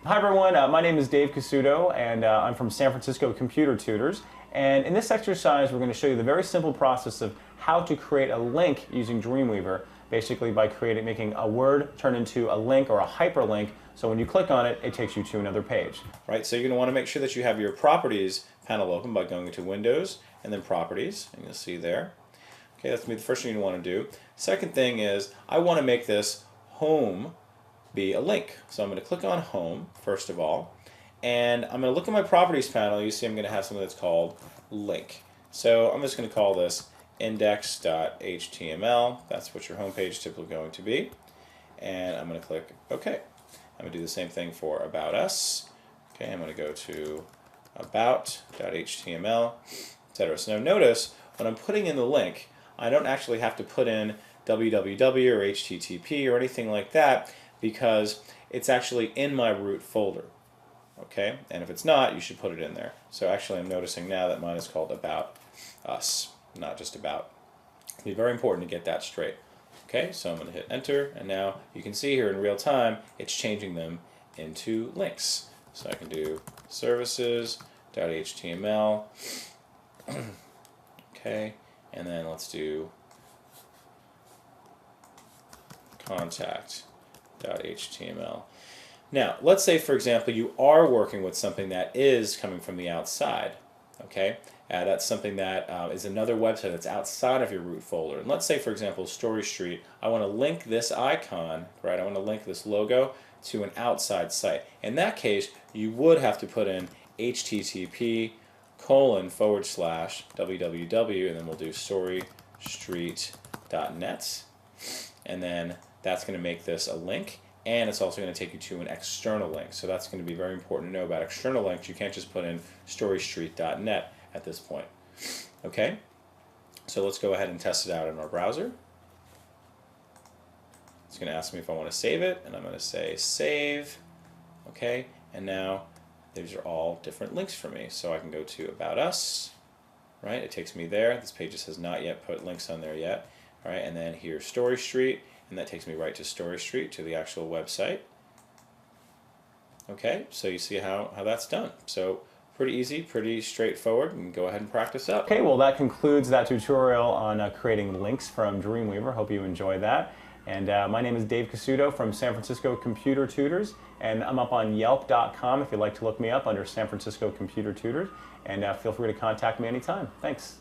Hi everyone, my name is Dave Casuto and I'm from San Francisco Computer Tutors. And in this exercise we're going to show you the very simple process of how to create a link using Dreamweaver, basically by making a word turn into a link or a hyperlink, so when you click on it, it takes you to another page. Right, so you're going to want to make sure that you have your Properties panel open by going to Windows and then Properties, and you'll see there. Okay, that's going to be the first thing you want to do. Second thing is, I want to make this Home be a link. So I'm going to click on Home, first of all, and I'm going to look at my Properties panel. You see I'm going to have something that's called Link. So I'm just going to call this index.html. That's what your home page is typically going to be. And I'm going to click OK. I'm going to do the same thing for About Us. Okay, I'm going to go to about.html, etc. So now notice when I'm putting in the link, I don't actually have to put in www or http or anything like that, because it's actually in my root folder. Okay, and if it's not, you should put it in there. So actually I'm noticing now that mine is called About Us, not just About. It'll be very important to get that straight. Okay, so I'm going to hit enter, and now you can see here in real time it's changing them into links. So I can do services.html. Okay, and then let's do contact.html. Now, let's say, for example, you are working with something that is coming from the outside. Okay, that's something that is another website that's outside of your root folder. And let's say, for example, Story Street. I want to link this icon, right? I want to link this logo to an outside site. In that case, you would have to put in http://www, and then we'll do storystreet.net, and then that's going to make this a link, and it's also going to take you to an external link. So that's going to be very important to know about external links. You can't just put in storystreet.net at this point. Okay, so let's go ahead and test it out in our browser. It's going to ask me if I want to save it, and I'm going to say save. Okay, and now these are all different links for me. So I can go to About Us, right? It takes me there. This page just has not yet put links on there yet. All right, and then here's Story Street, and that takes me right to Story Street, to the actual website. Okay, so you see how that's done. So pretty easy, pretty straightforward, and go ahead and practice up. Okay, well that concludes that tutorial on creating links from Dreamweaver. Hope you enjoyed that. And my name is Dave Casuto from San Francisco Computer Tutors, and I'm up on Yelp.com if you'd like to look me up under San Francisco Computer Tutors, and feel free to contact me anytime. Thanks.